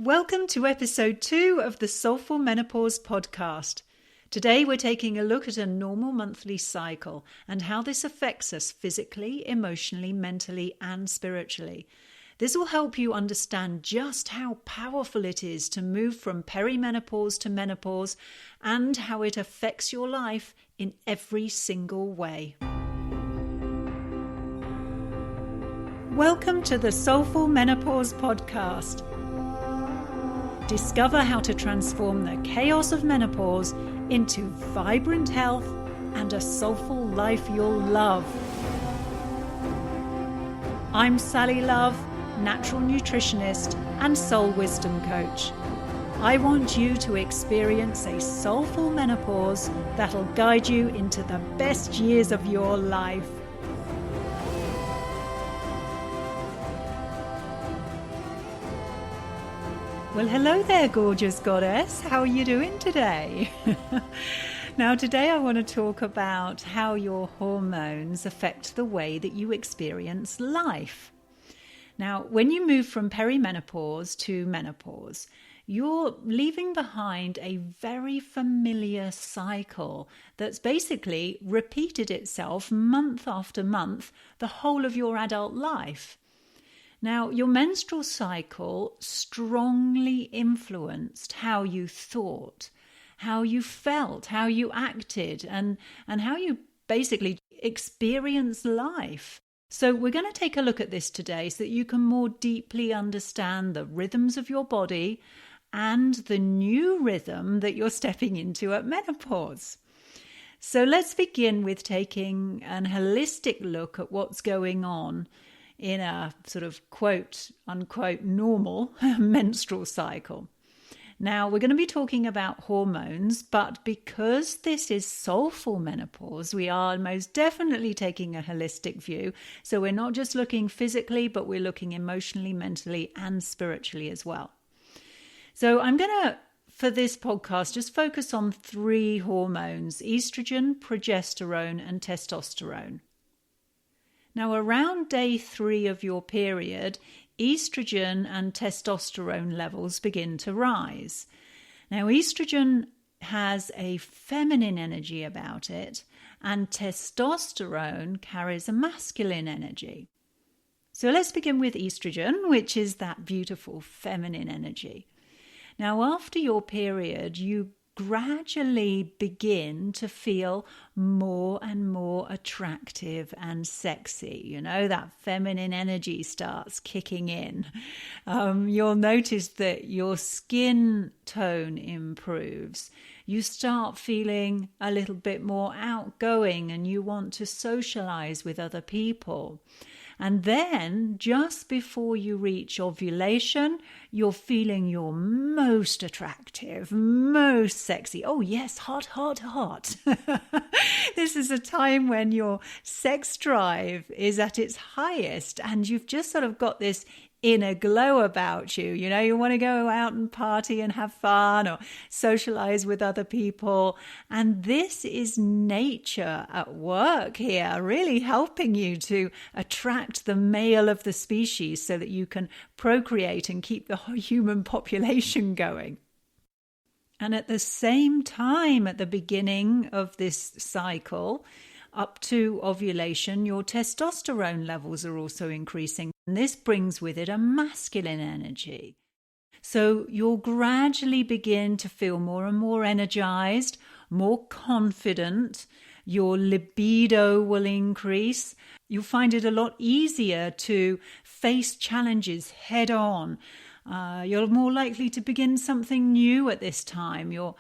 Welcome to episode 2 of the Soulful Menopause podcast. Today we're taking a look at a normal monthly cycle and how this affects us physically, emotionally, mentally, and spiritually. This will help you understand just how powerful it is to move from peri-menopause to menopause and how it affects your life in every single way. Welcome to the Soulful Menopause podcast. Discover how to transform the chaos of menopause into vibrant health and a soulful life you'll love. I'm Sally Love, natural nutritionist and soul wisdom coach. I want you to experience a soulful menopause that'll guide you into the best years of your life. Well, hello there, gorgeous goddess. How are you doing today? Now, today I want to talk about how your hormones affect the way that you experience life. Now, when you move from perimenopause to menopause, you're leaving behind a very familiar cycle that's basically repeated itself month after month the whole of your adult life. Now, your menstrual cycle strongly influenced how you thought, how you felt, how you acted, and how you basically experience life. So we're going to take a look at this today so that you can more deeply understand the rhythms of your body and the new rhythm that you're stepping into at menopause. So let's begin with taking an holistic look at what's going on in a sort of quote unquote normal menstrual cycle. Now, we're going to be talking about hormones, but because this is soulful menopause, we are most definitely taking a holistic view. So we're not just looking physically, but we're looking emotionally, mentally, and spiritually as well. So I'm going to, for this podcast, just focus on 3 hormones: estrogen, progesterone, and testosterone. Now, around day 3 of your period, estrogen and testosterone levels begin to rise. Now, estrogen has a feminine energy about it, and testosterone carries a masculine energy. So let's begin with estrogen, which is that beautiful feminine energy. Now, after your period, you gradually begin to feel more and more attractive and sexy. You know, that feminine energy starts kicking in. You'll notice that your skin tone improves. You start feeling a little bit more outgoing and you want to socialize with other people. And then, just before you reach ovulation, you're feeling your most attractive, most sexy. Oh yes, hot, hot, hot. This is a time when your sex drive is at its highest and you've just sort of got this inner glow about you. You know, you want to go out and party and have fun or socialize with other people. And this is nature at work here, really helping you to attract the male of the species so that you can procreate and keep the human population going. And at the same time, at the beginning of this cycle, up to ovulation, your testosterone levels are also increasing. And this brings with it a masculine energy. So you'll gradually begin to feel more and more energized, more confident. Your libido will increase. You'll find it a lot easier to face challenges head on. You're more likely to begin something new at this time. You're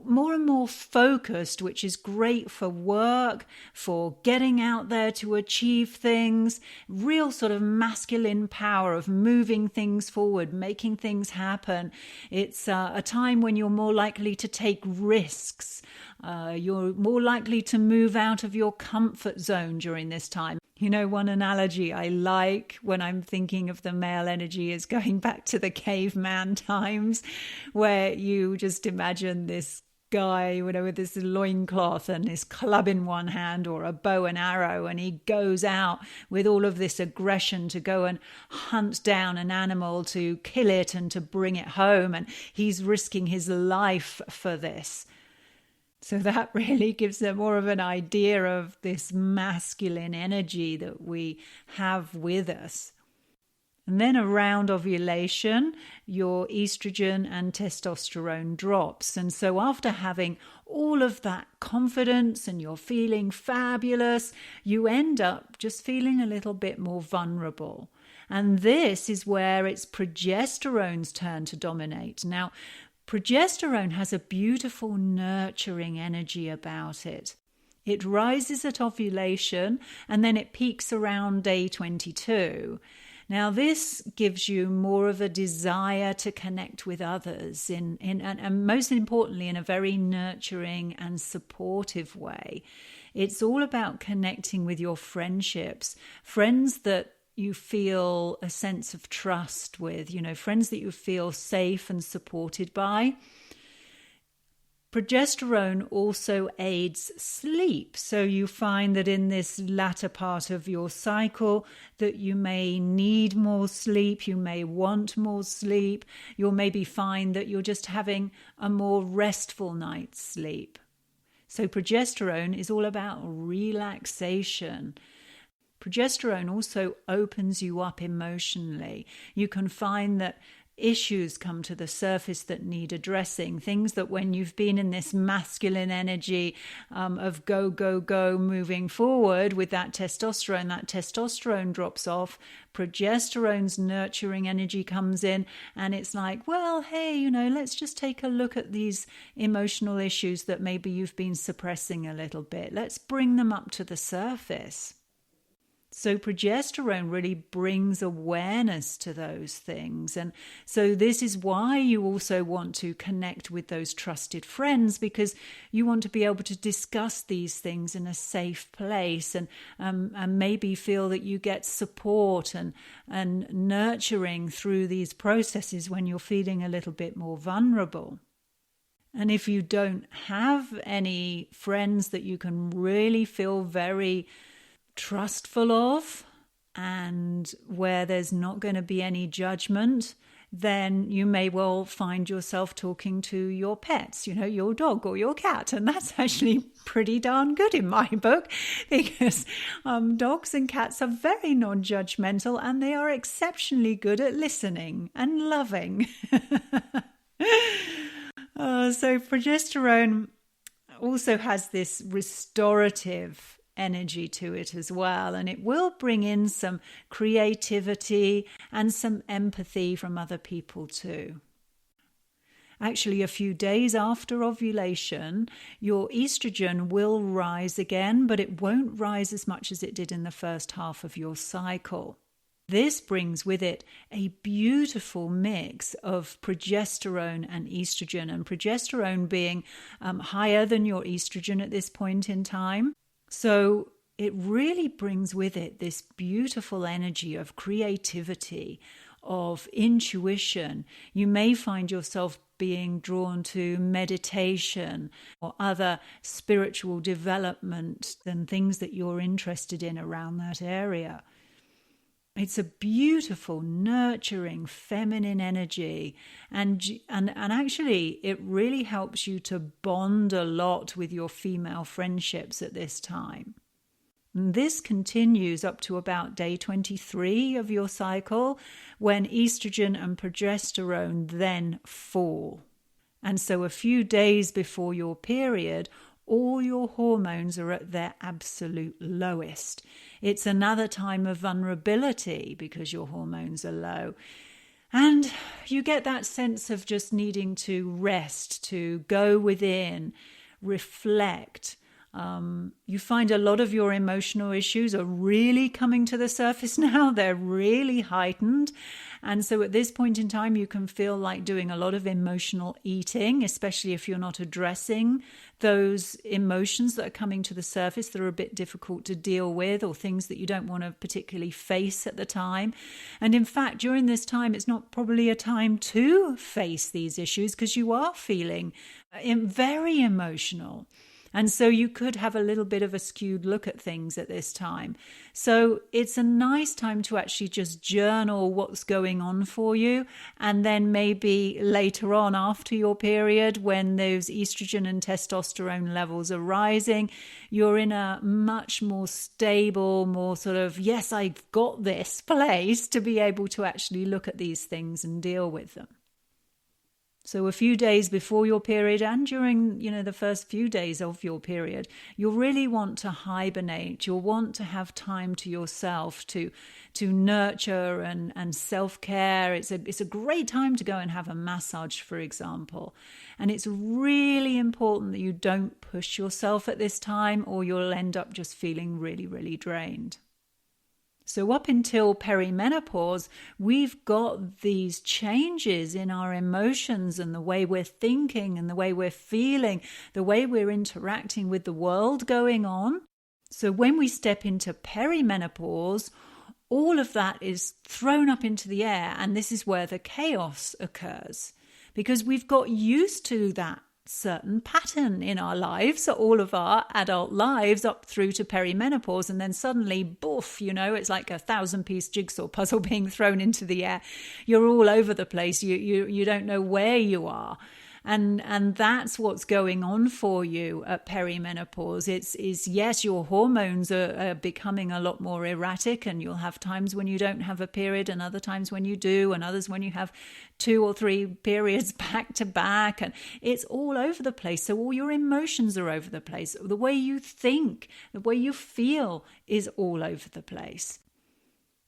more and more focused, which is great for work, for getting out there to achieve things, real sort of masculine power of moving things forward, making things happen. It's a time when you're more likely to take risks. You're more likely to move out of your comfort zone during this time. You know, one analogy I like when I'm thinking of the male energy is going back to the caveman times, where you just imagine this guy, with this loincloth and his club in one hand or a bow and arrow, and he goes out with all of this aggression to go and hunt down an animal, to kill it and to bring it home, and he's risking his life for this. So that really gives them more of an idea of this masculine energy that we have with us. And then around ovulation, your estrogen and testosterone drops. And so after having all of that confidence and you're feeling fabulous, you end up just feeling a little bit more vulnerable. And this is where it's progesterone's turn to dominate. Now, progesterone has a beautiful nurturing energy about it. It rises at ovulation and then it peaks around day 22. Now, this gives you more of a desire to connect with others and most importantly, in a very nurturing and supportive way. It's all about connecting with your friendships, friends that you feel a sense of trust with, friends that you feel safe and supported by. Progesterone also aids sleep. So you find that in this latter part of your cycle that you may need more sleep, you may want more sleep, you'll maybe find that you're just having a more restful night's sleep. So progesterone is all about relaxation. Progesterone also opens you up emotionally. You can find that issues come to the surface that need addressing, things that when you've been in this masculine energy of go, go, go, moving forward with that testosterone drops off, progesterone's nurturing energy comes in, and it's like, well, hey, let's just take a look at these emotional issues that maybe you've been suppressing a little bit. Let's bring them up to the surface. So progesterone really brings awareness to those things. And so this is why you also want to connect with those trusted friends, because you want to be able to discuss these things in a safe place and maybe feel that you get support and nurturing through these processes when you're feeling a little bit more vulnerable. And if you don't have any friends that you can really feel very trustful of and where there's not going to be any judgment, then you may well find yourself talking to your pets, your dog or your cat. And that's actually pretty darn good in my book, because dogs and cats are very non-judgmental and they are exceptionally good at listening and loving. So progesterone also has this restorative energy to it as well, and it will bring in some creativity and some empathy from other people too. Actually, a few days after ovulation, your estrogen will rise again, but it won't rise as much as it did in the first half of your cycle. This brings with it a beautiful mix of progesterone and estrogen, and progesterone being higher than your estrogen at this point in time. So it really brings with it this beautiful energy of creativity, of intuition. You may find yourself being drawn to meditation or other spiritual development and things that you're interested in around that area. It's a beautiful, nurturing, feminine energy. And actually, it really helps you to bond a lot with your female friendships at this time. And this continues up to about day 23 of your cycle, when estrogen and progesterone then fall. And so a few days before your period, all your hormones are at their absolute lowest. It's another time of vulnerability because your hormones are low. And you get that sense of just needing to rest, to go within, reflect. You find a lot of your emotional issues are really coming to the surface now. They're really heightened. And so at this point in time, you can feel like doing a lot of emotional eating, especially if you're not addressing those emotions that are coming to the surface that are a bit difficult to deal with, or things that you don't want to particularly face at the time. And in fact, during this time, it's not probably a time to face these issues because you are feeling very emotional. And so you could have a little bit of a skewed look at things at this time. So it's a nice time to actually just journal what's going on for you. And then maybe later on after your period, when those estrogen and testosterone levels are rising, you're in a much more stable, more sort of, yes, I've got this place to be able to actually look at these things and deal with them. So a few days before your period and during, the first few days of your period, you'll really want to hibernate. You'll want to have time to yourself to nurture and self-care. It's a great time to go and have a massage, for example. And it's really important that you don't push yourself at this time, or you'll end up just feeling really, really drained. So up until peri-menopause, we've got these changes in our emotions and the way we're thinking and the way we're feeling, the way we're interacting with the world going on. So when we step into peri-menopause, all of that is thrown up into the air, and this is where the chaos occurs, because we've got used to that certain pattern in our lives, all of our adult lives up through to peri-menopause, and then suddenly, boof, it's like a 1,000-piece jigsaw puzzle being thrown into the air. You're all over the place. You don't know where you are. And that's what's going on for you at peri-menopause. It's yes, your hormones are becoming a lot more erratic, and you'll have times when you don't have a period and other times when you do, and others when you have 2 or 3 periods back to back, and it's all over the place. So all your emotions are over the place. The way you think, the way you feel is all over the place.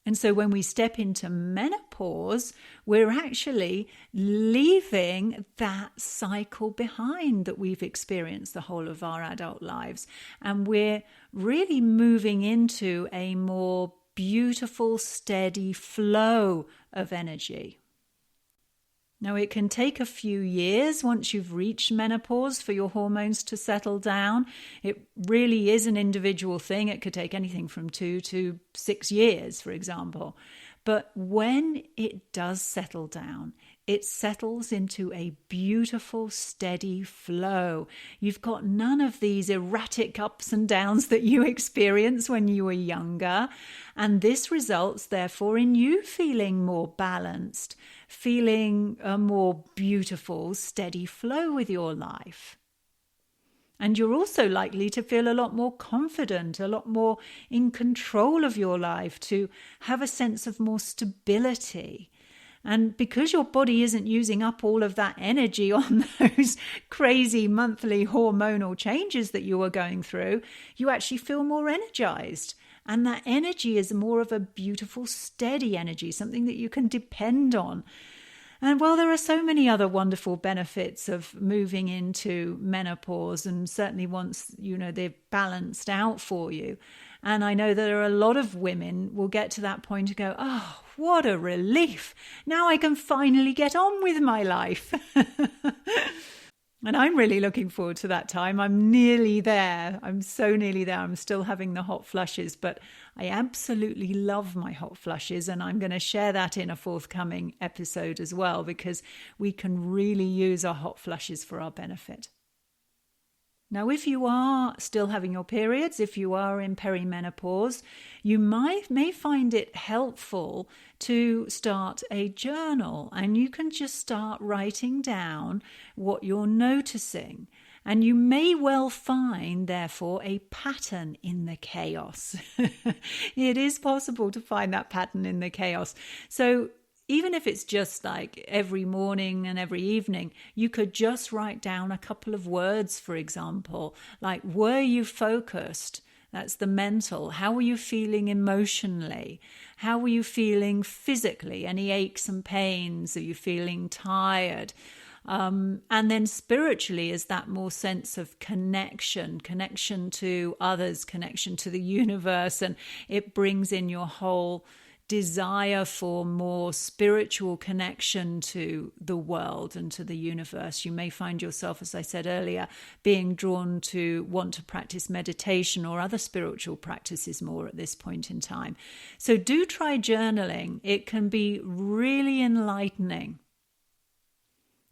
And so when we step into menopause, we're actually leaving that cycle behind that we've experienced the whole of our adult lives. And we're really moving into a more beautiful, steady flow of energy. Now, it can take a few years once you've reached menopause for your hormones to settle down. It really is an individual thing. It could take anything from 2 to 6 years, for example. But when it does settle down, it settles into a beautiful, steady flow. You've got none of these erratic ups and downs that you experienced when you were younger. And this results, therefore, in you feeling more balanced, feeling a more beautiful, steady flow with your life. And you're also likely to feel a lot more confident, a lot more in control of your life, to have a sense of more stability. And because your body isn't using up all of that energy on those crazy monthly hormonal changes that you are going through, you actually feel more energized. And that energy is more of a beautiful, steady energy, something that you can depend on. And while there are so many other wonderful benefits of moving into menopause, and certainly once, they've balanced out for you. And I know there are a lot of women will get to that point and go, oh, what a relief. Now I can finally get on with my life. And I'm really looking forward to that time. I'm nearly there. I'm so nearly there. I'm still having the hot flushes, but I absolutely love my hot flushes. And I'm going to share that in a forthcoming episode as well, because we can really use our hot flushes for our benefit. Now, if you are still having your periods, if you are in peri-menopause, you may find it helpful to start a journal, and you can just start writing down what you're noticing. And you may well find, therefore, a pattern in the chaos. It is possible to find that pattern in the chaos. So even if it's just like every morning and every evening, you could just write down a couple of words, for example, like, were you focused? That's the mental. How were you feeling emotionally? How were you feeling physically? Any aches and pains? Are you feeling tired? And then spiritually is that more sense of connection to others, connection to the universe, and it brings in your whole desire for more spiritual connection to the world and to the universe. You may find yourself, as I said earlier, being drawn to want to practice meditation or other spiritual practices more at this point in time. So do try journaling. It can be really enlightening.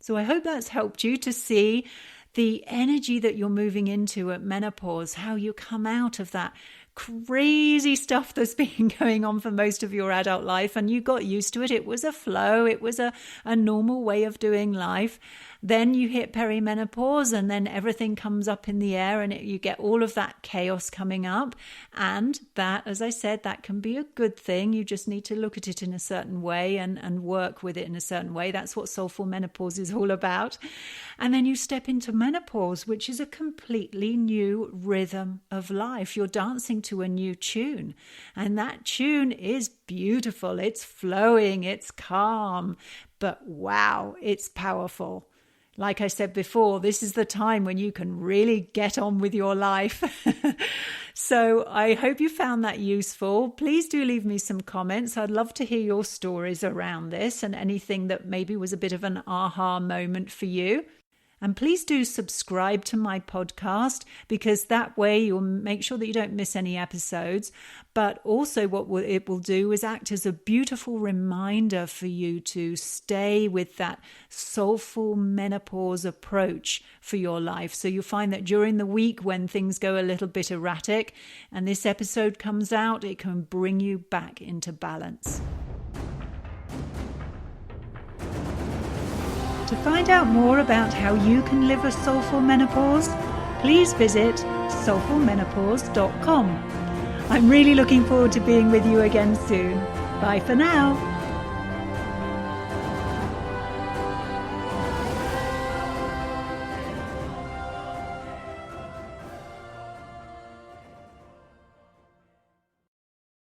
So I hope that's helped you to see the energy that you're moving into at menopause, how you come out of that crazy stuff that's been going on for most of your adult life, and you got used to it. It was a flow. It was a normal way of doing life. Then you hit perimenopause, and then everything comes up in the air, and you get all of that chaos coming up. And that, as I said, that can be a good thing. You just need to look at it in a certain way and work with it in a certain way. That's what soulful menopause is all about. And then you step into menopause, which is a completely new rhythm of life. You're dancing to a new tune, and that tune is beautiful. It's flowing, it's calm, but wow, it's powerful. Like I said before, this is the time when you can really get on with your life. So I hope you found that useful. Please do leave me some comments. I'd love to hear your stories around this and anything that maybe was a bit of an aha moment for you. And please do subscribe to my podcast, because that way you'll make sure that you don't miss any episodes. But also what it will do is act as a beautiful reminder for you to stay with that soulful menopause approach for your life. So you'll find that during the week when things go a little bit erratic and this episode comes out, it can bring you back into balance. To find out more about how you can live a soulful menopause, please visit soulfulmenopause.com. I'm really looking forward to being with you again soon. Bye for now.